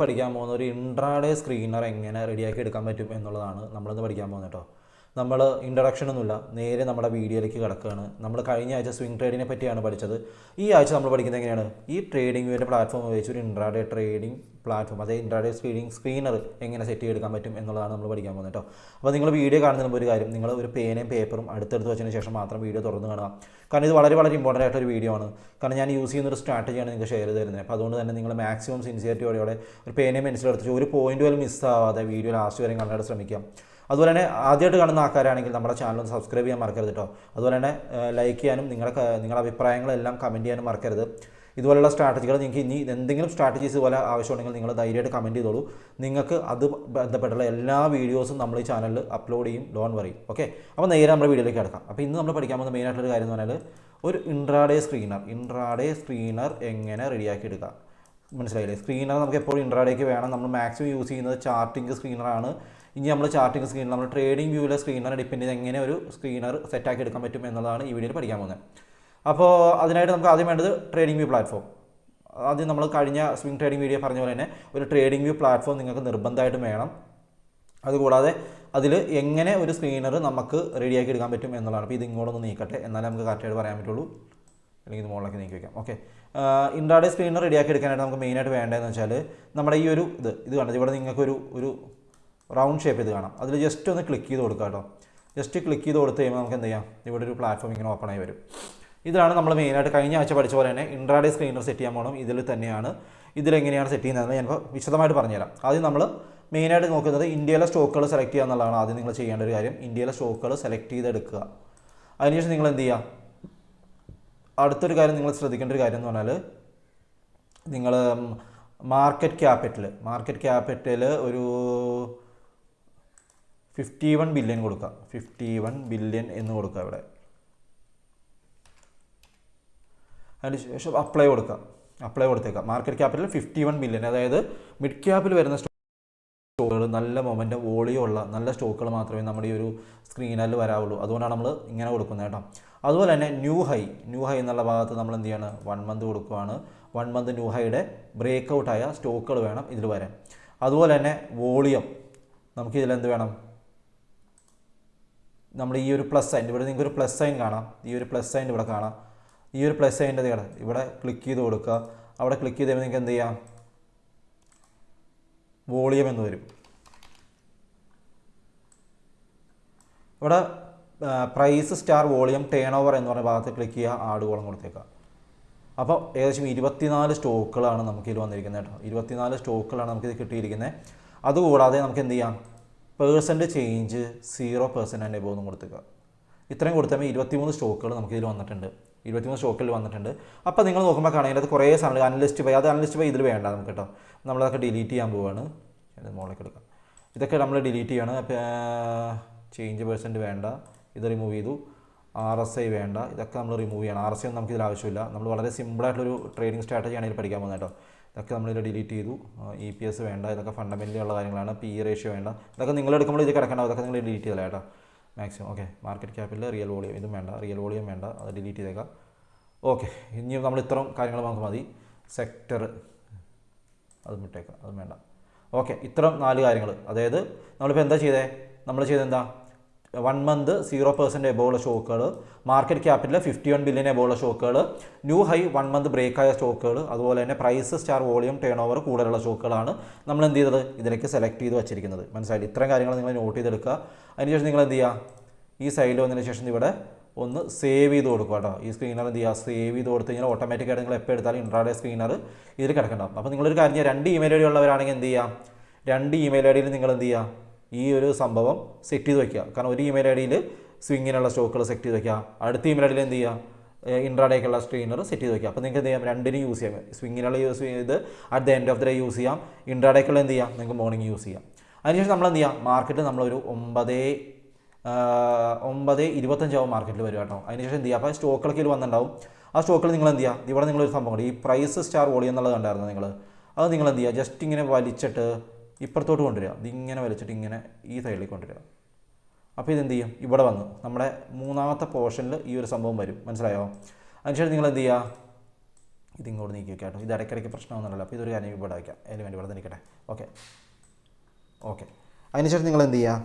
പഠിക്കാൻ പോകുന്ന ഒരു ഇൻട്രാഡേ സ്ക്രീനർ എങ്ങനെ റെഡിയാക്കി എടുക്കാൻ പറ്റും എന്നുള്ളതാണ് നമ്മളിന്ന് പഠിക്കാൻ പോകുന്നത് കേട്ടോ. നമ്മൾ ഇൻട്രൊഡക്ഷനൊന്നുമില്ല, നേരെ നമ്മുടെ വീഡിയോയിലേക്ക് കിടക്കുകയാണ്. നമ്മൾ കഴിഞ്ഞ ആഴ്ച സ്വിംഗ് ട്രേഡിനെ പറ്റിയാണ് പഠിച്ചത്. ഈ ആഴ്ച നമ്മൾ പഠിക്കുന്നത് എങ്ങനെയാണ് ഈ ട്രേഡിംഗ് വ്യൂവിൻ്റെ പ്ലാറ്റ്ഫോം ഉപയോഗിച്ച് ഒരു ഇൻട്രാഡേ ട്രേഡിംഗ് പ്ലാറ്റ്ഫോം, അതായത് ഇൻട്രാഡേ സ്ക്രീനർ എങ്ങനെ സെറ്റ് ചെയ്തെടുക്കാൻ പറ്റും എന്നുള്ളതാണ് നമ്മൾ പഠിക്കാൻ പോകുന്നത് കേട്ടോ. അപ്പോൾ നിങ്ങൾ വീഡിയോ കാണുന്നതിന് മുമ്പ് ഒരു കാര്യം, നിങ്ങൾ ഒരു പേനയും പേപ്പറും അടുത്തെടുത്ത് വെച്ചതിന് ശേഷം മാത്രം വീഡിയോ തുറന്ന് കാണുക. കാരണം ഇത് വളരെ വളരെ ഇമ്പോർട്ടൻ്റ് ആയിട്ടൊരു വീഡിയോ ആണ്. കാരണം ഞാൻ യൂസ് ചെയ്യുന്ന ഒരു സ്ട്രാറ്റജിയാണ് നിങ്ങൾക്ക് ഷെയർ ചെയ്ത് തരുന്നത്. അപ്പോൾ അതുകൊണ്ട് തന്നെ നിങ്ങൾ മാക്സിമം സിൻസിയറിറ്റിയോടെ ഒരു പേനയും പെൻസിലും എടുത്ത് ഒരു പോയിന്റ് പോലും മിസ്സാവാതെ വീഡിയോ ലാസ്റ്റ് വരെ കണ്ടായിട്ട് ശ്രമിക്കാം. അതുപോലെ തന്നെ ആദ്യമായിട്ട് കാണുന്ന ആൾക്കാരാണെങ്കിൽ നമ്മുടെ ചാനൽ ഒന്ന് സബ്സ്ക്രൈബ് ചെയ്യാൻ മറക്കരുത് കേട്ടോ. അതുപോലെ തന്നെ ലൈക്ക് ചെയ്യാനും നിങ്ങളുടെ അഭിപ്രായങ്ങളെല്ലാം കമൻറ്റ് ചെയ്യാനും മറക്കരുത്. ഇതുപോലുള്ള സ്ട്രാറ്റജികൾ നിങ്ങൾക്ക് ഇനി എന്തെങ്കിലും സ്ട്രാറ്റജീസ് പോലെ ആവശ്യമുണ്ടെങ്കിൽ നിങ്ങൾ ധൈര്യമായിട്ട് കമൻറ്റ് ചെയ്തോളൂ. നിങ്ങൾക്ക് അത് ബന്ധപ്പെട്ടുള്ള എല്ലാ വീഡിയോസും നമ്മൾ ഈ ചാനലിൽ അപ്ലോഡ് ചെയ്യും, ഡോണ്ട് വറി. ഓക്കെ, അപ്പോൾ നേരെ നമ്മുടെ വീഡിയോയിലേക്ക് കിടക്കാം. അപ്പോൾ ഇന്ന് നമ്മൾ പഠിക്കാൻ പോകുന്ന മെയിനായിട്ടുള്ളൊരു കാര്യം എന്ന് പറഞ്ഞാൽ ഒരു ഇൻട്രാഡേ സ്ക്രീനർ എങ്ങനെ റെഡിയാക്കി എടുക്കുക. മനസ്സിലായില്ലേ? സ്ക്രീനർ നമുക്ക് എപ്പോഴും ഇൻട്രാഡേക്ക് വേണം. നമ്മൾ മാക്സിമം യൂസ് ചെയ്യുന്നത് ചാർട്ടിംഗ് സ്ക്രീനറാണ്. ഇനി നമ്മൾ ചാർട്ടിംഗ് സ്ക്രീനർ, നമ്മൾ ട്രേഡിംഗ് വ്യൂവിലെ സ്ക്രീനർ ഡിപ്പെൻഡ് ചെയ്ത് എങ്ങനെ ഒരു സ്ക്രീനർ സെറ്റാക്കി എടുക്കാൻ പറ്റും എന്നുള്ളതാണ് ഈ വീഡിയോയിൽ പഠിക്കാൻ പോകുന്നത്. അപ്പോൾ അതിനായിട്ട് നമുക്ക് ആദ്യം വേണ്ടത് ട്രേഡിംഗ് വ്യൂ പ്ലാറ്റ്ഫോം. ആദ്യം നമ്മൾ കഴിഞ്ഞ സ്വിംഗ് ട്രേഡിംഗ് വീഡിയോ പറഞ്ഞ പോലെ തന്നെ ഒരു ട്രേഡിംഗ് വ്യൂ പ്ലാറ്റ്ഫോം നിങ്ങൾക്ക് നിർബന്ധമായിട്ടും വേണം. അതുകൂടാതെ അതിൽ എങ്ങനെ ഒരു സ്ക്രീനർ നമുക്ക് റെഡിയാക്കി എടുക്കാൻ പറ്റും എന്നുള്ളതാണ്. അപ്പോൾ ഇത് ഇങ്ങോട്ടൊന്ന് നീക്കട്ടെ, എന്നാലേ നമുക്ക് കറക്റ്റായിട്ട് പറയാൻ പറ്റുള്ളൂ. അല്ലെങ്കിൽ ഇത് മുകളിലേക്ക് നീക്കി വയ്ക്കാം. ഓക്കെ, ഇൻട്രാഡേ സ്ക്രീനർ റെഡിയാക്കി എടുക്കാനായിട്ട് നമുക്ക് മെയിനായിട്ട് വേണ്ടതെന്ന് വെച്ചാൽ നമ്മുടെ ഈ ഒരു ഇത് കണ്ടത് ഇവിടെ നിങ്ങൾക്കൊരു റൗണ്ട് ഷേപ്പ് ഇത് കാണാം. അതിൽ ജസ്റ്റ് ഒന്ന് ക്ലിക്ക് ചെയ്ത് കൊടുക്കുക കേട്ടോ. ജസ്റ്റ് ക്ലിക്ക് ചെയ്ത് കൊടുത്ത് കഴിയുമ്പോൾ നമുക്ക് എന്ത് ചെയ്യാം, ഇവിടെ ഒരു പ്ലാറ്റ്ഫോം ഇങ്ങനെ ഓപ്പൺ ആയി വരും. ഇതാണ് നമ്മൾ മെയിനായിട്ട് കഴിഞ്ഞ ആഴ്ച പഠിച്ച പോലെ തന്നെ ഇൻട്രാഡേ സ്ക്രീനർ സെറ്റ് ചെയ്യാൻ പോകണം. ഇതിൽ തന്നെയാണ് ഇതിലെങ്ങനെയാണ് സെറ്റ് ചെയ്യുന്നതെന്ന് ഞാനിപ്പോൾ വിശദമായിട്ട് പറഞ്ഞുതരാം. ആദ്യം നമ്മൾ മെയിനായിട്ട് നോക്കുന്നത് ഇന്ത്യയിലെ സ്റ്റോക്കുകൾ സെലക്ട് ചെയ്യുക എന്നുള്ളതാണ് ആദ്യം നിങ്ങൾ ചെയ്യേണ്ട ഒരു കാര്യം. ഇന്ത്യയിലെ സ്റ്റോക്കുകൾ സെലക്ട് ചെയ്തെടുക്കുക. അതിനുശേഷം നിങ്ങൾ എന്ത് ചെയ്യുക, അടുത്തൊരു കാര്യം നിങ്ങൾ ശ്രദ്ധിക്കേണ്ട ഒരു കാര്യം എന്ന് പറഞ്ഞാൽ നിങ്ങൾ മാർക്കറ്റ് ക്യാപിറ്റൽ ഒരു 51 ബില്യൺ കൊടുക്കുക. 51 ബില്യൺ എന്ന് കൊടുക്കുക ഇവിടെ. അതിന് ശേഷം അപ്ലൈ കൊടുത്തേക്കാം. മാർക്കറ്റ് ക്യാപിറ്റൽ 51 ബില്യൺ, അതായത് മിഡ് ക്യാപ്പിൽ വരുന്ന സ്റ്റോക്കുകൾ, നല്ല മൊമെൻറ്റം വോളിയുള്ള നല്ല സ്റ്റോക്കുകൾ മാത്രമേ നമ്മുടെ ഈ ഒരു സ്ക്രീനിൽ വരാവുള്ളൂ. അതുകൊണ്ടാണ് നമ്മൾ ഇങ്ങനെ കൊടുക്കുന്നത് കേട്ടോ. അതുപോലെ തന്നെ ന്യൂ ഹൈ എന്നുള്ള ഭാഗത്ത് നമ്മൾ എന്ത് ചെയ്യാണ്, 1 മന്ത് കൊടുക്കുകയാണ്. 1 മന്ത് ന്യൂ ഹൈയുടെ ബ്രേക്കൗട്ടായ സ്റ്റോക്കുകൾ വേണം ഇതിൽ വരാൻ. അതുപോലെ തന്നെ വോളിയം നമുക്കിതിലെന്ത് വേണം, നമ്മൾ ഈ ഒരു പ്ലസ് സൈൻ, ഇവിടെ നിങ്ങൾക്ക് ഒരു പ്ലസ് സൈൻ കാണാം. ഈ ഒരു പ്ലസ് സൈൻ ഇവിടെ കാണാം. ഈ ഒരു പ്ലസ് സൈൻ്റെ ഇവിടെ ക്ലിക്ക് ചെയ്ത് കൊടുക്കുക. അവിടെ ക്ലിക്ക് ചെയ്ത് കഴിയുമ്പോൾ നിങ്ങൾക്ക് എന്ത് ചെയ്യാം, വോളിയം എന്ന് വരും. ഇവിടെ price star volume turnover എന്ന് പറഞ്ഞ ഭാഗത്ത് ക്ലിക്ക് ചെയ്യുക, ആഡ് കോളം കൊടുത്തേക്കുക. അപ്പോൾ ഏകദേശം 24 സ്റ്റോക്കുകളാണ് നമുക്കിതിൽ വന്നിരിക്കുന്നത് കേട്ടോ. 24 സ്റ്റോക്കുകളാണ് നമുക്കിത് കിട്ടിയിരിക്കുന്നത്. അതുകൂടാതെ നമുക്ക് എന്ത് ചെയ്യാം, പേഴ്സൻ്റ് ചേഞ്ച് 0% ആൻഡ് എബോവ് കൊടുത്തേക്കുക. ഇത്രയും കൊടുത്തപ്പോൾ 23 സ്റ്റോക്കുകൾ നമുക്കിതിൽ വന്നിട്ടുണ്ട്. 23 സ്റ്റോക്കിൽ വന്നിട്ടുണ്ട്. അപ്പോൾ നിങ്ങൾ നോക്കുമ്പോൾ കാണാം അതിനകത്ത് കുറേ സാധനങ്ങൾ അനലിസ്റ്റ് ബൈ ഇതിൽ വേണ്ട നമുക്ക് കേട്ടോ. നമ്മളതൊക്കെ ഡിലീറ്റ് ചെയ്യാൻ പോവുകയാണ്. മുകളിലേക്ക് എടുക്കാം. ഇതൊക്കെ നമ്മൾ ഡിലീറ്റ് ചെയ്യണം. ചേഞ്ച് പേഴ്സൻറ്റ് വേണ്ട, ഇത് റിമൂവ് ചെയ്തു. RSI വേണ്ട, ഇതൊക്കെ നമ്മൾ റിമൂവ് ചെയ്യണം. RSI ഒന്നും നമുക്കിതിൽ ആവശ്യമില്ല. നമ്മൾ വളരെ സിമ്പിളായിട്ടുള്ളൊരു ട്രേഡിംഗ് സ്ട്രാറ്റജിയാണ് ഇതിൽ പഠിക്കാൻ പോകുന്നത് കേട്ടോ. ഇതൊക്കെ നമ്മളിത് ഡിലീറ്റ് ചെയ്തു. EPS വേണ്ട, ഇതൊക്കെ ഫണ്ടമെൻ്റലി ഉള്ള കാര്യങ്ങളാണ്. PE റേഷ്യോ വേണ്ട, ഇതൊക്കെ നിങ്ങൾ എടുക്കുമ്പോൾ ഇത് കിടക്കേണ്ട, അതൊക്കെ നിങ്ങൾ ഡിലീറ്റ് ചെയ്തല്ല കേട്ടോ maximum. Okay, market capital real volume ഇതും വേണ്ട, റിയൽ വോളിയം വേണ്ട, അത് ഡിലീറ്റ് ചെയ്തേക്കാം. ഓക്കെ, ഇനി നമ്മൾ ഇത്രയും കാര്യങ്ങൾ നമുക്ക് മതി. സെക്ടർ അതും വിട്ടേക്കാം, അതും വേണ്ട. ഓക്കെ, ഇത്രയും 4 കാര്യങ്ങൾ. അതായത് നമ്മളിപ്പോൾ എന്താ ചെയ്തത്, 1 മന്ത് 0% എബോവുള്ള സ്റ്റോക്കുകൾ, മാർക്കറ്റ് ക്യാപിറ്റൽ 51 ബില്യൺ എബോവുള്ള സ്റ്റോക്കുകൾ, ന്യൂ ഹൈ 1 മന്ത് ബ്രേക്കായ സ്റ്റോക്കുകൾ, അതുപോലെ തന്നെ price star volume turnover കൂടുതലുള്ള സ്റ്റോക്കുകളാണ് നമ്മൾ എന്ത് ചെയ്തത്, ഇതിലേക്ക് സെലക്ട് ചെയ്ത് വെച്ചിരിക്കുന്നത്. മനസ്സിലായി? ഇത്രയും കാര്യങ്ങൾ നിങ്ങൾ നോട്ട് ചെയ്തെടുക്കുക. അതിനുശേഷം നിങ്ങൾ എന്ത് ചെയ്യുക, ഈ സൈഡിൽ വന്നതിന് ശേഷം ഇവിടെ ഒന്ന് സേവ് ചെയ്ത് കൊടുക്കുക കേട്ടോ. ഈ സ്ക്രീനർ എന്ത് ചെയ്യുക, സേവ് ചെയ്ത് കൊടുത്ത് കഴിഞ്ഞാൽ ഓട്ടോമാറ്റിക്കായിട്ട് നിങ്ങൾ എപ്പോൾ എടുത്താലും ഇൻട്രാഡേ സ്ക്രീനർ ഇതിൽ കിടക്കണ്ടാവും. അപ്പോൾ നിങ്ങളൊരു കാര്യം ചെയ്യുക, 2 ഇമെയിൽ ഐ ഡി ഉള്ളവരാണെങ്കിൽ എന്ത് ചെയ്യുക, 2 ഇമെയിൽ ഐ ഡിയിൽ നിങ്ങൾ എന്ത് ചെയ്യുക, ഈ ഒരു സംഭവം സെറ്റ് ചെയ്ത് വയ്ക്കുക. കാരണം ഒരു ഇമെയിൽ ഐ ഡിയിൽ സ്വിങ്ങിനുള്ള സ്റ്റോക്കുകൾ സെറ്റ് ചെയ്ത് വയ്ക്കുക, അടുത്ത ഇമെയിൽ ഐ ഡിയിൽ എന്ത് ചെയ്യുക, ഇൻട്രാഡേക്കുള്ള സ്ക്രീനർ സെറ്റ് ചെയ്ത് വയ്ക്കുക. അപ്പോൾ നിങ്ങൾക്ക് എന്ത് ചെയ്യാം, രണ്ടിനും യൂസ് ചെയ്യാം. സ്വിങ്ങിനുള്ള യൂസ് ചെയ്ത് at the end of the day use ചെയ്യാം, ഇൻട്രാഡേക്കുള്ള എന്ത് ചെയ്യാം, നിങ്ങൾക്ക് മോർണിംഗ് യൂസ് ചെയ്യാം. അതിനുശേഷം നമ്മൾ എന്ത് ചെയ്യാം, മാർക്കറ്റ് നമ്മളൊരു 9:25 മാർക്കറ്റിൽ വരും കേട്ടോ. അതിനുശേഷം എന്ത് ചെയ്യുക, അപ്പോൾ സ്റ്റോക്കുകളൊക്കെ ഇതിൽ വന്നിട്ടുണ്ടാവും. ആ സ്റ്റോക്കിൽ നിങ്ങൾ എന്ത് ചെയ്യുക, ഇവിടെ നിങ്ങളൊരു സംഭവം ഉണ്ട്, ഈ പ്രൈസ് സ്റ്റാർ വോളിയം എന്നുള്ളത് കണ്ടായിരുന്നു നിങ്ങൾ. അത് നിങ്ങൾ എന്ത് ചെയ്യുക, ജസ്റ്റ് ഇങ്ങനെ വലിച്ചിട്ട് ഇപ്പുറത്തോട്ട് കൊണ്ടുവരിക. ഇതിങ്ങനെ വലിച്ചിട്ട് ഇങ്ങനെ ഈ സൈഡിലേക്ക് കൊണ്ടുവരിക. അപ്പോൾ ഇതെന്ത് ചെയ്യും, ഇവിടെ വന്ന് നമ്മുടെ 3ാമത്തെ പോർഷനിൽ ഈ ഒരു സംഭവം വരും. മനസ്സിലായോ? അതിനുശേഷം നിങ്ങൾ എന്ത് ചെയ്യുക, ഇതിങ്ങോട്ട് നീക്കി വയ്ക്കാം കേട്ടോ. ഇത് ഇടയ്ക്കിടയ്ക്ക് പ്രശ്നമൊന്നുമല്ലോ. അപ്പോൾ ഇതൊരു കാര്യം ഇവിടെ വയ്ക്കാം, എലിമെൻറ്റ് ഇവിടെ നിൽക്കട്ടെ. ഓക്കെ. അതിനുശേഷം നിങ്ങൾ എന്ത് ചെയ്യുക,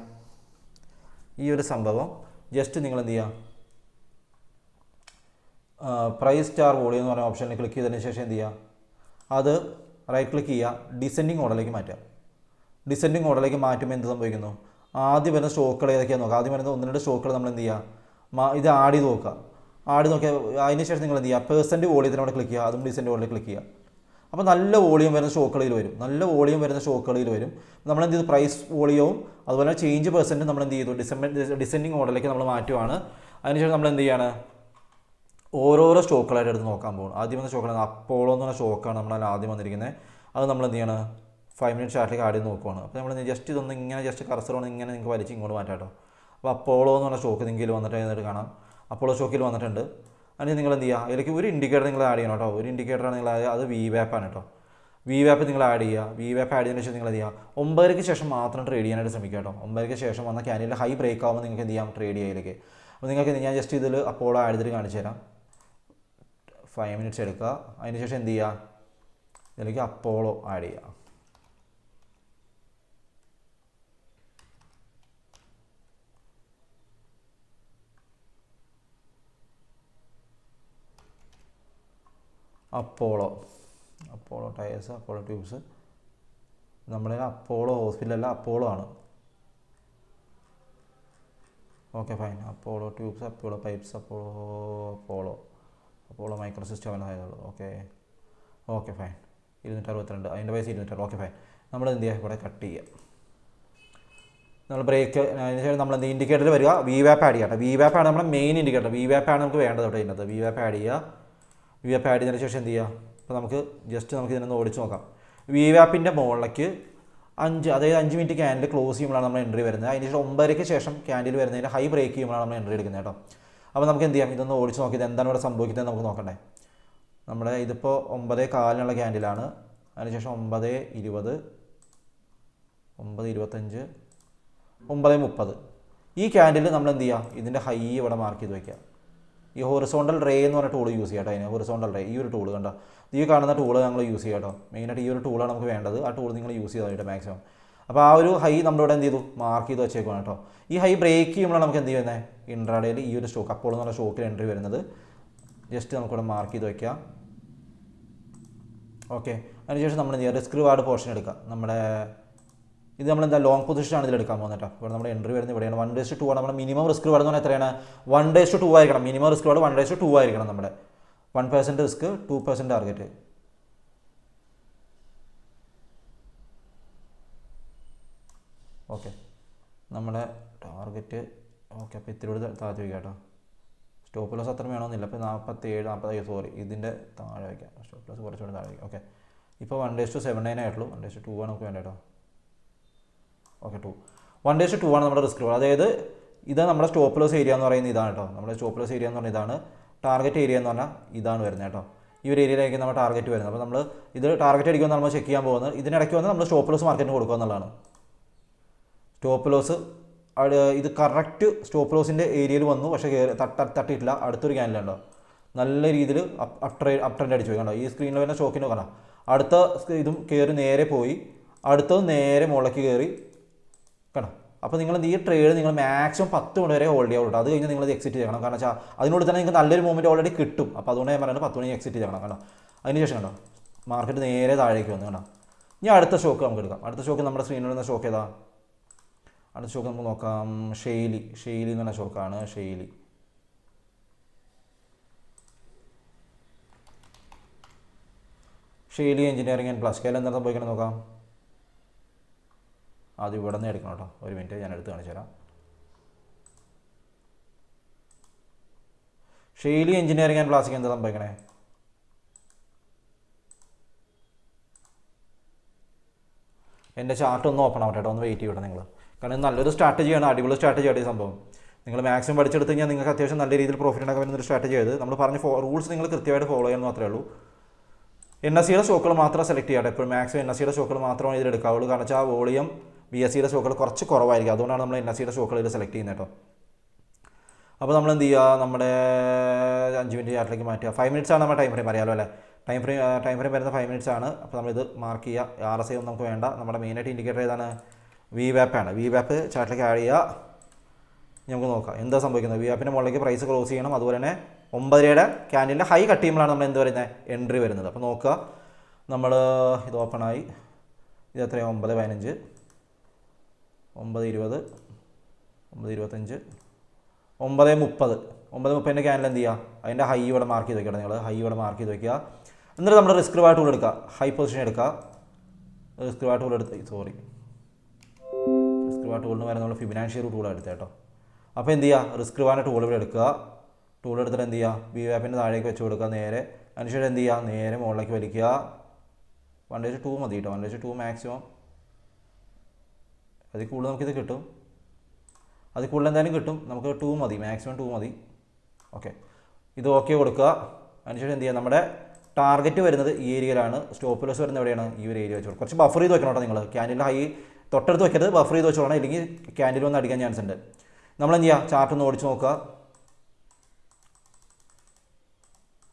ഈ ഒരു സംഭവം ജസ്റ്റ് നിങ്ങൾ എന്ത് ചെയ്യുക, പ്രൈസ് സ്റ്റാർ വോളിയം എന്ന് പറഞ്ഞ ഓപ്ഷനിൽ ക്ലിക്ക് ചെയ്തതിന് ശേഷം എന്ത് ചെയ്യുക, അത് റൈറ്റ് ക്ലിക്ക് ചെയ്യുക, ഡിസെൻഡിങ് ഓർഡറിലേക്ക് മാറ്റുക. ഡിസെൻഡിങ് ഓർഡറിലേക്ക് മാറ്റുമ്പോൾ എന്ത് സംഭവിക്കുന്നു, ആദ്യം വരുന്ന സ്റ്റോക്കുകൾ ഏതൊക്കെയാണെന്ന് നോക്കുക. ആദ്യം വരുന്ന 1-2 സ്റ്റോക്കുകൾ നമ്മൾ എന്ത് ചെയ്യുക, ഇത് ആഡ് ചെയ്ത് നോക്കുക. ആഡ് നോക്കിയാൽ അതിന് ശേഷം നിങ്ങൾ എന്ത് ചെയ്യുക, പെർസെൻറ്റ് വോളിയത്തിനോട് ക്ലിക്ക് ചെയ്യുക, അതും ഡിസെൻറ്റ് വോളിയം ക്ലിക്ക് ചെയ്യുക. അപ്പോൾ നല്ല വോളിയം വരുന്ന സ്റ്റോക്കുകളിൽ വരും, നമ്മൾ എന്ത് ചെയ്തു, പ്രൈസ് വോളിയവും അതുപോലെ ചേഞ്ച് പെർസെൻറ്റും നമ്മൾ എന്ത് ചെയ്തു, ഡിസെൻഡിങ് ഓർഡറിലേക്ക് നമ്മൾ മാറ്റുവാണ്. അതിനുശേഷം നമ്മൾ എന്ത് ചെയ്യാണ്, ഓരോരോ സ്റ്റോക്കുകളായിട്ട് എടുത്ത് നോക്കാൻ പോകും. ആദ്യം വന്ന സ്റ്റോക്കാണ് അപ്പോളോ എന്ന് പറഞ്ഞ സ്റ്റോക്കാണ് നമ്മൾ ആദ്യം വന്നിരിക്കുന്നത്. അത് നമ്മൾ എന്ത് ചെയ്യണം, 5 മിനിറ്റ് ചാർട്ടിലേക്ക് ആദ്യം നോക്കുവാണ്. അപ്പോൾ നമ്മൾ ജസ്റ്റ് ഇതൊന്ന് ഇങ്ങനെ ജസ്റ്റ് കർസറോന്ന് ഇങ്ങനെ നിങ്ങൾക്ക് വലിച്ച് ഇങ്ങോട്ട് മാറ്റാം കേട്ടോ. അപ്പോൾ അപ്പോളോ എന്ന് പറഞ്ഞ സ്റ്റോക്ക് നിങ്ങൾക്ക് വന്നിട്ട് കാണാം, അപ്പോളോ സ്റ്റോക്കിൽ വന്നിട്ടുണ്ട്. അതിന് നിങ്ങൾ എന്ത് ചെയ്യുക, അതിലേക്ക് ഒരു ഇൻഡിക്കേറ്റർ നിങ്ങൾ ആഡ് ചെയ്യണം കേട്ടോ. ഒരു ഇൻഡിക്കേറ്ററാണ് നിങ്ങൾ അത് VWAP ആണ് കേട്ടോ. VWAP നിങ്ങൾ ആഡ് ചെയ്യുക. VWAP ആഡ് ചെയ്തതിന് ശേഷം നിങ്ങൾ എന്ത് ചെയ്യുക, 9:00 ശേഷം മാത്രം ട്രേഡ് ചെയ്യാനായിട്ട് ശ്രമിക്കുക കേട്ടോ. 9:00 ശേഷം വന്ന ക്യാൻഡിൽ ഹൈ ബ്രേക്ക് ആകുമ്പോൾ നിങ്ങൾക്ക് എന്ത് ചെയ്യാം, ട്രേഡ് ചെയ്യാതിലേക്ക്. അപ്പോൾ നിങ്ങൾക്ക് ഞാൻ ജസ്റ്റ് ഇതിൽ അപ്പോളോ ആഡ് ചെയ്തിട്ട് കാണിച്ചു തരാം. 5 മിനിറ്റ്സ് എടുക്കുക. അതിന് ശേഷം എന്ത് ചെയ്യുക, ഇതിലേക്ക് അപ്പോളോ ആഡ് ചെയ്യുക. അപ്പോളോ ടയേഴ്സ്, അപ്പോളോ ട്യൂബ്സ്, നമ്മുടെ അപ്പോളോ ഹോസ്പിറ്റലല്ല, അപ്പോളോ ആണ്. Okay fine. Apollo tubes, Apollo pipes, Apollo micro system ആയതുള്ളൂ. Okay fine. 262, അതിൻ്റെ പൈസ 260. Okay fine. നമ്മൾ എന്ത് ചെയ്യുക, ഇവിടെ കട്ട് ചെയ്യുക. നമ്മൾ ബ്രേക്ക് അതിന് ശേഷം നമ്മൾ എന്ത് ഇൻഡിക്കേറ്ററിൽ വരിക, VWAP ആഡ് ചെയ്യുക. VWAP ആണ് നമ്മുടെ മെയിൻ ഇൻഡിക്കേറ്റർ. VWAP ആണ് നമുക്ക് വേണ്ടത് കേട്ടോ. ഇതിനകത്ത് VWAP ആഡ് ചെയ്യുക. VWAP ആഡ് ചെയ്തതിന് ശേഷം എന്ത് ചെയ്യുക, അപ്പോൾ നമുക്ക് ഇതിനൊന്ന് ഓടിച്ച് നോക്കാം. VWAPൻ്റെ മുകളിലേക്ക് 5 മിനിറ്റ് ക്യാൻഡിൽ ക്ലോസ് ചെയ്യുമ്പോഴാണ് നമ്മൾ എൻട്രി വരുന്നത്. അതിന് ശേഷം 9:00 ശേഷം ക്യാൻഡിൽ വരുന്നതിന് ഹൈ ബ്രേക്ക് ചെയ്യുമ്പോഴാണ് നമ്മൾ എൻട്രി എടുക്കുന്നത് കേട്ടോ. അപ്പോൾ നമുക്ക് എന്ത് ചെയ്യാം, ഇതൊന്ന് ഓടിച്ച് നോക്കിയത് എന്താണ് ഇവിടെ സംഭവിക്കുന്നത് നമുക്ക് നോക്കണ്ടേ. നമ്മുടെ ഇതിപ്പോൾ 9:15 ക്യാൻഡിലാണ്. അതിനുശേഷം 9:20, 9:25, 9:30 ഈ ക്യാൻഡിൽ നമ്മൾ എന്ത് ചെയ്യുക, ഇതിൻ്റെ ഹൈ ഇവിടെ മാർക്ക് ചെയ്ത് വയ്ക്കുക. ഈ ഹൊറിസോണ്ടൽ റേ എന്ന് പറഞ്ഞ ടൂൾ യൂസ് ചെയ്യാം കേട്ടോ. അതിന് ഹൊറിസോണ്ടൽ റേ, ഈ ഒരു ടൂൾ കണ്ടോ, ഈ കാണുന്ന ടൂൾ ഞങ്ങൾ യൂസ് ചെയ്യാം കേട്ടോ. മെയിനായിട്ട് ഈ ഒരു ടൂളാണ് നമുക്ക് വേണ്ടത്. ആ ടൂൾ നിങ്ങൾ യൂസ് ചെയ്താൽ കേട്ടോ മാക്സിമം. അപ്പോൾ ആ ഒരു ഹൈ നമ്മളിവിടെ എന്ത് ചെയ്തു, മാർക്ക് ചെയ്ത് വെച്ചേക്കുവാണ് കേട്ടോ. ഈ ഹൈ ബ്രേക്ക് ചെയ്യുമ്പോഴാണ് നമുക്ക് എന്ത് ചെയ്യുന്നത്, ഇൻട്രാഡേയിൽ ഈ ഒരു സ്റ്റോക്ക് അപ്പോൾ എന്നുള്ള സ്റ്റോക്കിൽ എൻട്രി വരുന്നത്. ജസ്റ്റ് നമുക്കിവിടെ മാർക്ക് ചെയ്ത് വയ്ക്കാം. ഓക്കെ. അതിനുശേഷം നമ്മൾ എന്ത് ചെയ്യുക, റിസ്ക് റിവാർഡ് പോർഷൻ എടുക്കുക. നമ്മുടെ ഇത് നമ്മളെന്താ ലോങ് പൊസിഷനാണ് ഇതിലെടുക്കാൻ പോകുന്നത് കേട്ടോ. ഇവിടെ നമ്മുടെ എൻട്രി വരുന്നത് ഇവിടെയാണ്. 1:2 ആണ് നമ്മുടെ മിനിമം റിസ്ക് റിവാർഡ് എന്ന് പറഞ്ഞാൽ എത്രയാണ്, 1:2 ആയിരിക്കണം. മിനിമം റിസ്ക് റിവാർഡ് 1:2 ആയിരിക്കണം. നമ്മുടെ 1% റിസ്ക്, 2% ടാർഗറ്റ്. ഓക്കെ, നമ്മുടെ ടാർഗറ്റ് ഓക്കെ. അപ്പോൾ ഇത്തിരി കൂടി താഴ്ത്തി വയ്ക്കാം കേട്ടോ. സ്റ്റോപ്പ് ലോസ് അത്ര വേണമെന്നില്ല. അപ്പോൾ 47, 45 സോറി, ഇതിൻ്റെ താഴെ വയ്ക്കാം. സ്റ്റോപ്പ് ലോസ് കുറച്ചുകൂടി താഴെ വയ്ക്കാം. ഓക്കെ, ഇപ്പോൾ 1:7 ആയിട്ടുള്ളൂ. 1:2 ആണ് നമുക്ക് വേണ്ട കേട്ടോ. ഓക്കെ, 1:2 ആണ് നമ്മുടെ റിസ്ക് റിവാർഡ്. അതായത് ഇത് നമ്മുടെ സ്റ്റോപ്പ് ലോസ് ഏരിയ എന്ന് പറയുന്നത് ഇതാണ് കേട്ടോ. നമ്മുടെ സ്റ്റോപ്പ് ലോസ് ഏരിയ എന്ന് പറഞ്ഞാൽ ഇതാണ്. ടാർഗറ്റ് ഏരിയ എന്ന് പറഞ്ഞാൽ ഇതാണ് വരുന്നത് കേട്ടോ. ഈ ഒരു ഏരിയയിലേക്ക് നമ്മൾ ടാർഗറ്റ് വരുന്നത്. അപ്പോൾ നമ്മൾ ഇത് ടാർഗറ്റ് അടിക്കുമെന്ന് നമ്മൾ ചെക്ക് ചെയ്യാൻ പോകുന്നത്. ഇതിനിടയ്ക്ക് വന്ന് നമ്മൾ സ്റ്റോപ്പ് ലോസ് മാർക്കറ്റിന് കൊടുക്കുക എന്നുള്ളതാണ്. സ്റ്റോപ്പ് ലോസ് ഇത് കറക്റ്റ് സ്റ്റോപ്പ് ലോസിൻ്റെ ഏരിയയിൽ വന്നു, പക്ഷേ തട്ടിയിട്ടില്ല. അടുത്തൊരു ക്യാൻഡിലുണ്ടോ നല്ല രീതിയിൽ അപ് ട്രെൻഡ് അടിച്ചു പോയി കണ്ടോ. ഈ സ്ക്രീനിൽ വരുന്ന സ്റ്റോക്കിന് കണ്ടോ, അടുത്ത ഇതും കയറി നേരെ പോയി, അടുത്തത് നേരെ മുകളിലേക്ക് കയറി കണ്ടോ. അപ്പോൾ നിങ്ങൾ ഈ ട്രേഡ് നിങ്ങൾ മാക്സിമം 10 മണി വരെ ഹോൾഡ് ചെയ്യാവുള്ളൂ. അത് കഴിഞ്ഞ് നിങ്ങൾ എക്സിറ്റ് ചെയ്യണം. കാരണം വെച്ചാൽ അതിനോട് തന്നെ നിങ്ങൾക്ക് നല്ലൊരു മൂവ്മെൻറ്റ് ഓൾറെഡി കിട്ടും. അപ്പോൾ അതുകൊണ്ട് ഞാൻ പറയുന്നത് 10 മണി എക്സിറ്റ് ചെയ്യണം. കണ്ടോ, അതിന് ശേഷം കണ്ടോ മാർക്കറ്റ് നേരെ താഴേക്ക് വന്നു കണ്ടോ. ഇനി അടുത്ത സ്റ്റോക്ക് നമുക്ക് എടുക്കാം. അടുത്ത സ്റ്റോക്ക് നമ്മുടെ സ്ക്രീനിൽ വരുന്ന സ്റ്റോക്ക് ഏതാ, അടുത്ത സ്റ്റോക്ക് നമുക്ക് നോക്കാം. ഷെയ്ലി എന്ന് പറഞ്ഞ സ്റ്റോക്കാണ്. ഷെയ്ലി എഞ്ചിനീയറിംഗ് ആൻഡ് പ്ലാസ്റ്റിക്. അതിൽ എന്താ സംഭവിക്കണം നോക്കാം. അത് ഇവിടെ നിന്ന് എടുക്കണം കേട്ടോ. ഒരു മിനിറ്റ്, ഞാൻ എടുത്ത് കാണിച്ചു തരാം. ഷെയ്ലി എഞ്ചിനീയറിംഗ് ആൻഡ് പ്ലാസ്റ്റിക് എന്താ സംഭവിക്കണേ, എൻ്റെ ചാർട്ട് ഒന്ന് ഓപ്പൺ ആവട്ടെ കേട്ടോ. ഒന്ന് വെയിറ്റ് ചെയ്യട്ടെ നിങ്ങൾ. കാരണം നല്ലൊരു സ്ട്രാറ്റജിയാണ്, അടിപൊളി സ്ട്രാറ്റജിയാണ് ഈ സംഭവം. നിങ്ങൾ മാക്സിമം പഠിച്ചെടുത്ത് കഴിഞ്ഞാൽ നിങ്ങൾക്ക് അത്യാവശ്യം നല്ല രീതിയിൽ പ്രോഫിറ്റ് ഉണ്ടാക്കാൻ പറ്റുന്ന ഒരു സ്ട്രാറ്റജി ആയത്. നമ്മൾ പറഞ്ഞ റൂൾസ് നിങ്ങൾ കൃത്യമായിട്ട് ഫോളോ ചെയ്യാൻ മാത്രമേ ഉള്ളൂ. NSEയുടെ സ്റ്റോക്കുകൾ മാത്രം സെലക്ട് ചെയ്യാട്ടെ. എപ്പോഴും മാക്സിമം NSEയുടെ സ്റ്റോക്കുകൾ മാത്രമേ ഇതിലെടുക്കാവുള്ളൂ. കാരണം വെച്ചാൽ ആ വോളിയം BSEയുടെ സ്റ്റോക്കുകൾ കുറച്ച് കുറവായിരിക്കും. അതുകൊണ്ടാണ് നമ്മൾ NSEയുടെ സ്റ്റോക്കുകൾ ഇതിൽ സെലക്ട് ചെയ്യുന്നത് കേട്ടോ. അപ്പോൾ നമ്മൾ എന്ത് ചെയ്യുക, നമ്മുടെ 5 മിനിറ്റ് ചാർട്ടിലേക്ക് മാറ്റുക. 5 മിനിറ്റ്സ് ആണ് നമ്മുടെ ടൈം ഫ്രെയിം, അറിയാലോ അല്ലേ. ടൈം ഫ്രെയിം വരുന്ന 5 മിനിറ്റ്സ് ആണ്. അപ്പോൾ നമ്മളിത് മാർക്ക് ചെയ്യുക. RSI ഒന്നും നമുക്ക് വേണ്ട. നമ്മുടെ മെയിനായിട്ട് ഇൻഡിക്കേറ്റർ ഏതാണ്? VWAP ആണ്. VWAP ചാർട്ടിലേക്ക് ആഡ് ചെയ്യുക. നമുക്ക് നോക്കാം എന്താ സംഭവിക്കുന്നത്. VWAPൻ്റെ മുകളിലേക്ക് പ്രൈസ് ക്ലോസ് ചെയ്യണം. അതുപോലെ തന്നെ 9:30 ക്യാൻഡിലിൻ്റെ ഹൈ കട്ട് ചെയ്യുമ്പോഴാണ് നമ്മൾ എന്ത് പറയുന്നത്, എൻട്രി വരുന്നത്. അപ്പോൾ നോക്കുക, നമ്മൾ ഇത് ഓപ്പണായി. ഇത് എത്രയാണ്? 9:15, 9:20, 9:25, 9:30. 9:30 ക്യാൻഡിൽ എന്ത് ചെയ്യുക, അതിൻ്റെ ഹൈ ഇവിടെ മാർക്ക് ചെയ്ത് വയ്ക്കണം. നിങ്ങൾ ഹൈ ഇവിടെ മാർക്ക് ചെയ്ത് വയ്ക്കുക. എന്നിട്ട് നമ്മൾ റിസ്ക് റിവാർഡ് ടൂൾ എടുക്കുക. ഹൈ പൊസിഷൻ എടുക്കുക. റിസ്ക് റിവാർഡ് ടൂൾ എടുത്ത് റിസ്ക് റിവാർഡ് ടൂളിന് വരെ നമ്മൾ ഫിബൊനാച്ചി ടൂൾ എടുത്തത് കേട്ടോ. അപ്പോൾ എന്ത് ചെയ്യുക, റിസ്ക് റിവാർഡിൻ്റെ ടൂൾ ഇവിടെ എടുക്കുക. ടൂൾ എടുത്തിട്ട് എന്ത് ചെയ്യുക, VWAPൻ്റെ താഴേക്ക് വെച്ച് കൊടുക്കുക നേരെ. അതിനുശേഷം എന്ത് ചെയ്യുക, നേരെ മുകളിലേക്ക് വലിക്കുക. 1:2 മതി കേട്ടോ. 1:2 മാക്സിമം. അതിൽ കൂടുതൽ നമുക്കിത് കിട്ടും. അതിൽ കൂടുതൽ എന്തായാലും കിട്ടും. നമുക്ക് 2 മതി, മാക്സിമം 2 മതി. ഓക്കെ, ഇത് ഓക്കെ കൊടുക്കുക. അതിനുശേഷം എന്ത് ചെയ്യുക, നമ്മുടെ ടാർഗറ്റ് വരുന്നത് ഈ ഏരിയയിലാണ്. സ്റ്റോപ്പ് ലോസ് വരുന്നത് എവിടെയാണ്? ഈ ഒരു ഏരിയ വെച്ചോളൂ. കുറച്ച് ബഫർ ചെയ്ത് വെക്കണം കേട്ടോ നിങ്ങൾ. ക്യാൻഡിലിൻ്റെ ഹൈ തൊട്ടടുത്ത് വെക്കരുത്, ബഫർ ചെയ്ത് വെച്ചോളണം. ഇല്ലെങ്കിൽ ക്യാൻഡിൽ വന്ന് അടിക്കാൻ ചാൻസ് ഉണ്ട്. നമ്മളെന്ത് ചെയ്യുക, ചാർട്ട് ഒന്ന് ഓടിച്ച് നോക്കുക.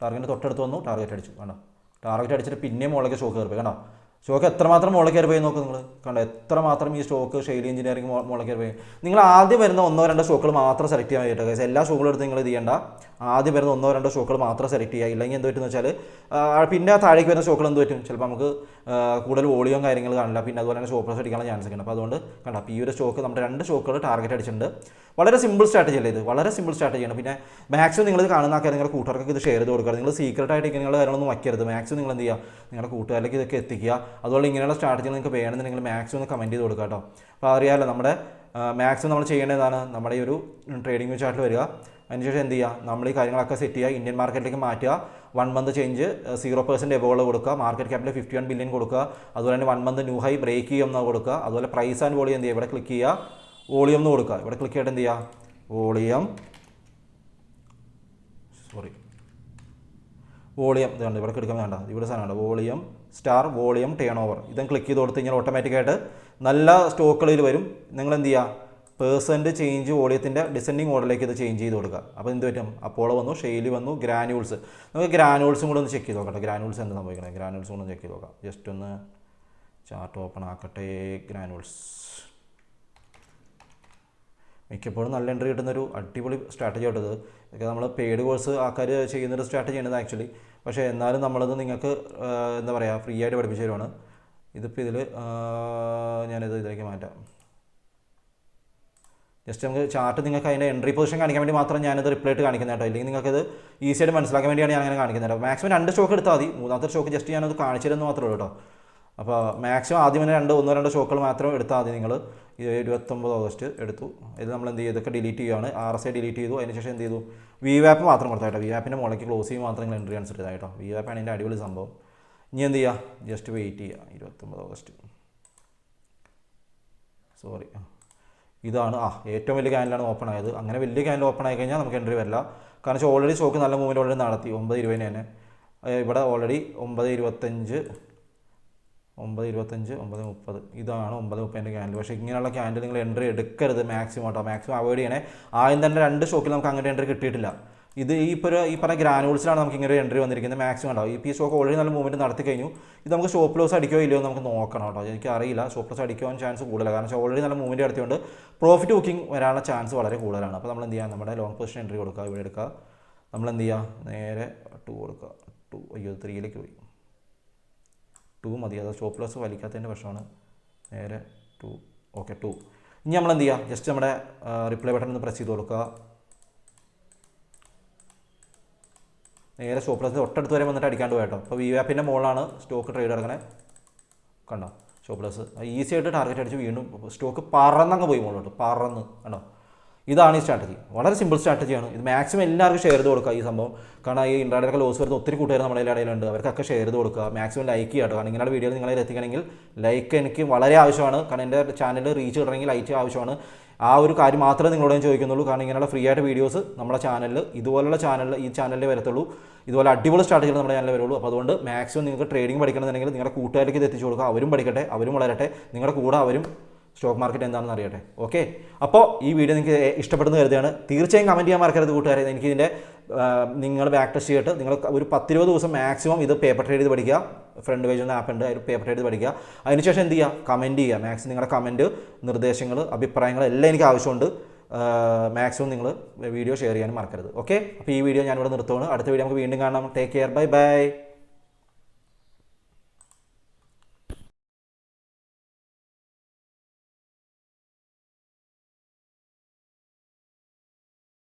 ടാർഗറ്റ് തൊട്ടടുത്ത് വന്നു, ടാർഗറ്റ് അടിച്ചു. കണ്ടോ, ടാർഗറ്റ് അടിച്ചിട്ട് പിന്നെയും മുകളിലേക്ക് സ്റ്റോക്ക് കയറി പോയി. കണ്ടോ, സ്റ്റോക്ക് എത്രമാത്രം മുകളിൽ കയറി പോയി നോക്ക് നിങ്ങൾ. കണ്ടോ, എത്രമാത്രം ഈ സ്റ്റോക്ക് ഷെയ്ലി എഞ്ചിനീയറിംഗ് മുകളിൽ കയറി പോയി. നിങ്ങൾ ആദ്യം വരുന്ന 1-2 സ്റ്റോക്കുകൾ മാത്രം സെലക്ട് ചെയ്യാൻ വേണ്ടിയിട്ട് ഗൈസ്. എല്ലാ സ്റ്റോക്കുകളും എടുത്ത് നിങ്ങൾ ഇത് ചെയ്യേണ്ട. ആദ്യം വരുന്ന 1-2 സ്റ്റോക്കുകൾ മാത്രം സെലക്ട് ചെയ്യുക. ഇല്ലെങ്കിൽ എന്ത് പറ്റുമെന്ന് വെച്ചാൽ പിന്നെ താഴേക്ക് വരുന്ന സ്റ്റോക്കുകൾ എന്ത് പറ്റും, ചിലപ്പോൾ നമുക്ക് കൂടുതൽ വോളിയം കാര്യങ്ങൾ കാണില്ല. പിന്നെ അതുപോലെ തന്നെ സ്റ്റോപ്പ് ലോസ് അടിക്കാനുള്ള ചാൻസ് ഒക്കെ ഉണ്ട്. അപ്പോൾ അതുകൊണ്ട് കണ്ടോ, അപ്പോൾ ഈ ഒരു സ്റ്റോക്ക് നമ്മുടെ 2 സ്റ്റോക്കുകൾ ടാർഗറ്റ് അടിച്ചിട്ടുണ്ട്. വളരെ സിമ്പിൾ സ്ട്രാറ്റജി അല്ലേ ഇത്, വളരെ സിമ്പിൾ സ്ട്രാറ്റജിയാണ്. പിന്നെ മാക്സിമം നിങ്ങളിത് കാണുന്ന ആൾക്കാർ നിങ്ങളുടെ കൂട്ടുകാർക്ക് ഇത് ഷെയർ ചെയ്ത് കൊടുക്കുക. നിങ്ങൾ സീക്രട്ടായിട്ട് ഇങ്ങനെയുള്ള കാര്യങ്ങളൊന്നും വയ്ക്കരുത്. മാക്സിമം നിങ്ങൾ എന്ത് ചെയ്യുക, നിങ്ങളുടെ കൂട്ടുകാരിലേക്ക് ഇതൊക്കെ എത്തിക്കുക. അതുപോലെ ഇങ്ങനെയുള്ള സ്ട്രാറ്റജികൾ നിങ്ങൾക്ക് വേണമെന്നുണ്ടെങ്കിൽ മാക്സിമം ഒന്ന് കമൻറ്റ് ചെയ്ത് കൊടുക്കുക കേട്ടോ. അപ്പോൾ അറിയാമല്ലോ, നമ്മുടെ മാക്സിമം നമ്മൾ ചെയ്യേണ്ടതാണ് നമ്മുടെ ഈ ഒരു ട്രേഡിംഗ് ചാർട്ടിൽ വരിക. അതിനുശേഷം എന്ത് ചെയ്യുക, നമ്മൾ ഈ കാര്യങ്ങളൊക്കെ സെറ്റ് ചെയ്യുക. ഇന്ത്യൻ മാർക്കറ്റിലേക്ക് മാറ്റുക. 1 മന്ത് ചേഞ്ച് 0% എബോള് കൊടുക്കുക. മാർക്കറ്റ് ക്യാപിറ്റൽ 51 ബില്യൺ കൊടുക്കുക. അതുപോലെ തന്നെ 1 മന്ത് ന്യൂ ഹൈ ബ്രേക്ക് ചെയ്യുമെന്ന് കൊടുക്കുക. അതുപോലെ പ്രൈസ് ആൻഡ് വോളിയം എന്ത് ചെയ്യുക, ഇവിടെ ക്ലിക്ക് ചെയ്യുക. വോളിയം എന്ന് കൊടുക്കുക. ഇവിടെ ക്ലിക്ക് ചെയ്തിട്ട് എന്ത് ചെയ്യുക, വോളിയം ഇത് കണ്ട് ഇവിടെ എടുക്കാൻ വേണ്ട. ഇവിടെ സാധനമാണ് volume star volume turn over. ഇതും ക്ലിക്ക് ചെയ്ത് കൊടുത്ത് കഴിഞ്ഞാൽ ഓട്ടോമാറ്റിക്കായിട്ട് നല്ല സ്റ്റോക്കുകളിൽ വരും. നിങ്ങൾ എന്ത് ചെയ്യുക, % ചേഞ്ച് വോളിയത്തിൻ്റെ ഡിസെൻഡിങ് ഓർഡറിലേക്ക് ഇത് ചേഞ്ച് ചെയ്ത് കൊടുക്കുക. അപ്പോൾ എന്ത് പറ്റും, അപ്പോളോ വന്നു, ഷെയ്ലി വന്നു, ഗ്രാനുൾസ്. നമുക്ക് ഗ്രാനുൾസും കൂടെ ഒന്ന് ചെക്ക് ചെയ്ത് നോക്കട്ടെ. ഗ്രാനുൾസ് എന്താ സംഭവിക്കുന്നത്, ഗ്രാനുൾസും കൂടെ ഒന്ന് ചെക്ക് ചെയ്ത് നോക്കാം. ജസ്റ്റ് ഒന്ന് ചാർട്ട് ഓപ്പൺ ആക്കട്ടെ. ഗ്രാനുൾസ് മിക്കപ്പോഴും നല്ല എൻട്രി കിട്ടുന്നൊരു അടിപൊളി സ്ട്രാറ്റജി ആയിട്ടത്. ഇതൊക്കെ നമ്മൾ പെയ്ഡ് കോഴ്സ് ആൾക്കാർ ചെയ്യുന്നൊരു സ്ട്രാറ്റജിയാണ് ആക്ച്വലി. പക്ഷേ എന്നാലും നമ്മളത് നിങ്ങൾക്ക് എന്താ പറയുക, ഫ്രീ ആയിട്ട് പഠിപ്പിച്ചു തരുവാണ്. ഇതിപ്പോൾ ഇതിൽ ഞാനിത് ഇതിലേക്ക് മാറ്റാം. ജസ്റ്റ് നമുക്ക് ചാർട്ട് നിങ്ങൾക്ക് അതിൻ്റെ എൻട്രി പൊസിഷൻ കാണിക്കാൻ വേണ്ടി മാത്രം ഞാനത് റിപ്ലൈ ആയിട്ട് കാണിക്കുന്നത് കേട്ടോ. ഇല്ലെങ്കിൽ നിങ്ങൾക്കത് ഈസിയായിട്ട് മനസ്സിലാക്കാൻ വേണ്ടിയാണ് ഞാൻ അങ്ങനെ കാണിക്കുന്നത്. മാക്സിമം 2 സ്റ്റോക്ക് എടുത്താൽ മതി. മൂന്നാമത്തെ സ്റ്റോക്ക് ജസ്റ്റ് ഞാനത് കാണിച്ചു തരുമെന്ന് മാത്രമേ ഉള്ളൂ കേട്ടോ. അപ്പോൾ മാക്സിമം ആദ്യം തന്നെ 1-2 സ്റ്റോക്കുകൾ മാത്രം എടുത്താൽ മതി. നിങ്ങൾ 29 ഓഗസ്റ്റ് എടുത്തു. ഇത് നമ്മൾ എന്ത് ചെയ്തു, ഇതൊക്കെ ഡിലീറ്റ് ചെയ്യുകയാണ്. RSI ഡിലീറ്റ് ചെയ്തു. അതിനുശേഷം എന്ത് ചെയ്തു, VWAP മാത്രം കൊടുത്താൽ കേട്ടോ. VWAPൻ്റെ മുകളിലേക്ക് ക്ലോസ് ചെയ്യും മാത്രം നിങ്ങൾ എൻട്രി അനുസരിച്ച് കേട്ടോ. VWAP ആണ് ഇതിൻ്റെ അടിപൊളി സംഭവം. ഇനി എന്ത് ചെയ്യുക, ജസ്റ്റ് വെയിറ്റ് ചെയ്യുക. 29 ഓഗസ്റ്റ് ഇതാണ് ഏറ്റവും വലിയ ക്യാൻഡിലാണ് ഓപ്പൺ ആയത്. അങ്ങനെ വലിയ ക്യാൻഡിൽ ഓപ്പൺ ആയി കഴിഞ്ഞാൽ നമുക്ക് എൻട്രി വരില്ല. കാരണം വെച്ചാൽ ഓൾറെഡി സ്റ്റോക്ക് നല്ല മൂവ്മെൻറ്റ് ഓൾറെഡി നടത്തി. 9:20 തന്നെ ഇവിടെ ഓൾറെഡി 9:25, 9:30 ഇതാണ് 9:30 ക്യാൻഡിൽ. പക്ഷേ ഇങ്ങനെയുള്ള ക്യാൻഡിൽ നിങ്ങൾ എൻട്രി എടുക്കരുത് മാക്സിമം കേട്ടോ. മാക്സിമം അവോയ്ഡ് ചെയ്യണേ. ആദ്യം തന്നെ 2 സ്റ്റോക്കിൽ നമുക്ക് അങ്ങനെ എൻട്രി കിട്ടിയിട്ടില്ല. ഇത് ഈ പറഞ്ഞ ഗ്രാനുൾസിലാണ് നമുക്ക് ഇങ്ങനെ എൻട്രി വന്നിരിക്കുന്നത്. മാക്സിമം ഉണ്ടാവും. ഈ സ്റ്റോക്ക് ഓൾറെഡി നല്ല മൂവ്മെൻറ്റ് നടത്തി കഴിഞ്ഞു. ഇത് നമുക്ക് സ്റ്റോപ്പ് ലോസ് അടിക്കോ ഇല്ലയോ നമുക്ക് നോക്കണം കേട്ടോ. എനിക്ക് അറിയില്ല, സ്റ്റോപ്പ് ലോസ് അടിക്കുവാൻ ചാൻസ് കൂടുതലാണ്. കാരണം വെച്ചാൽ ഓൾറെഡി നല്ല മൂവ്മെൻറ്റ് നടത്തിയുകൊണ്ട് പ്രോഫിറ്റ് ബുക്കിംഗ് വരാനുള്ള ചാൻസ് വളരെ കൂടുതലാണ്. അപ്പോൾ നമ്മൾ എന്ത് ചെയ്യുക, നമ്മുടെ ലോങ് പൊസിഷൻ എൻട്രി കൊടുക്കുക. ഇവിടെ എടുക്കുക. നമ്മൾ എന്ത് ചെയ്യുക, നേരെ 2 കൊടുക്കുക. 3ലേക്ക് പോയി. 2 മതി. അത് സ്റ്റോപ്പ് ലോസ് വലിക്കാത്തതിൻ്റെ പ്രശ്നമാണ്. നേരെ 2. ഓക്കെ 2. ഇനി നമ്മൾ എന്ത് ചെയ്യുക, ജസ്റ്റ് നമ്മുടെ റിപ്ലൈ ബട്ടൺ ഒന്ന് പ്രസ് ചെയ്ത് കൊടുക്കുക. നേരെ സ്റ്റോപ്പ് ലോസ് തൊട്ടടുത്ത് വരെ വന്നിട്ട് അടിക്കാണ്ട് പോയി കേട്ടോ. അപ്പോൾ VWAPൻ്റെ മുകളിലാണ് സ്റ്റോക്ക് ട്രേഡ് നടക്കണേ. കണ്ടോ, സ്റ്റോപ്പ് ലോസ് ഈസി ആയിട്ട് ടാർഗറ്റ് അടിച്ച് വീണ്ടും സ്റ്റോക്ക് പറന്നങ്ങ് പോയി മുകളിലോട്ട്, പറന്ന്. കണ്ടോ, ഇതാണ് ഈ സ്ട്രാറ്റജി. വളരെ സിമ്പിൾ സ്ട്രാറ്റജിയാണ്. ഇത് മാക്സിമം എല്ലാവർക്കും ഷെയർ ചെയ്ത് കൊടുക്കുക ഈ സംഭവം. കാരണം ഈ ഇൻട്രാഡേയൊക്കെ ലോസ് വരുന്ന ഒത്തിരി കൂട്ടുകാർ നമ്മുടെ ഇടയിലുണ്ട്. അവർക്കൊക്കെ ഷെയർ ചെയ്ത് കൊടുക്കുക. മാക്സിമം ലൈക്ക് ചെയ്യുക. കാരണം ഇങ്ങനെയുള്ള വീഡിയോ നിങ്ങളെ എത്തിക്കണമെങ്കിൽ ലൈക്ക് എനിക്ക് വളരെ ആവശ്യമാണ്. കാരണം എൻ്റെ ചാനൽ റീച്ച് കിട്ടണമെങ്കിൽ ലൈക്ക് ആവശ്യമാണ്. ആ ഒരു കാര്യം മാത്രമേ നിങ്ങളോട് ഞാൻ ചോദിക്കുന്നുള്ളൂ. കാരണം ഇങ്ങനെയുള്ള ഫ്രീ ആയിട്ട് വീഡിയോസ് നമ്മുടെ ചാനലിൽ, ഇതുപോലുള്ള ഈ ചാനലിൽ വരത്തുള്ളൂ. ഇതുപോലെ അടിപൊളി സ്ട്രാറ്റജികൾ നമ്മുടെ ചാനലിൽ വരുള്ളൂ. അപ്പോൾ അതുകൊണ്ട് മാക്സിമം നിങ്ങൾക്ക് ട്രേഡിംഗ് പഠിക്കണമെന്നുണ്ടെങ്കിൽ നിങ്ങളുടെ കൂട്ടുകാർക്ക് ഇത് എത്തിച്ചു കൊടുക്കുക. അവരും പഠിക്കട്ടെ, അവരും വളരട്ടെ, നിങ്ങളുടെ കൂടെ അവരും സ്റ്റോക്ക് മാർക്കറ്റ് എന്താണെന്ന് അറിയട്ടെ. ഓക്കെ, അപ്പോൾ ഈ വീഡിയോ നിങ്ങൾക്ക് ഇഷ്ടപ്പെടുന്ന കരുതുകയാണ്. തീർച്ചയായും കമൻറ്റ് ചെയ്യാൻ മറക്കരുത് കൂട്ടുകാരെ. എനിക്കിതിൻ്റെ നിങ്ങൾ ബാക്ക് ടെസ്റ്റ് ചെയ്തിട്ട് നിങ്ങൾ ഒരു 10-20 ദിവസം മാക്സിമം ഇത് പേപ്പർ ട്രേഡ് ചെയ്ത് പഠിക്കുക. ഫ്രണ്ട് പേജ് എന്ന ആപ്പ് ഉണ്ട്, അതിൽ പേപ്പർ ട്രേഡ് ചെയ്ത് പഠിക്കുക. അതിനുശേഷം എന്ത് ചെയ്യുക, കമൻറ്റ് ചെയ്യുക. മാക്സിമം നിങ്ങളുടെ കമൻറ്റ്, നിർദ്ദേശങ്ങൾ, അഭിപ്രായങ്ങൾ എല്ലാം എനിക്ക് ആവശ്യമുണ്ട്. മാക്സിമം നിങ്ങൾ വീഡിയോ ഷെയർ ചെയ്യാനും മറക്കരുത്. ഓക്കെ, അപ്പോൾ ഈ വീഡിയോ ഞാനിവിടെ നിർത്തുകയാണ്. അടുത്ത വീഡിയോ നമുക്ക് വീണ്ടും കാണാം. Take care, bye bye.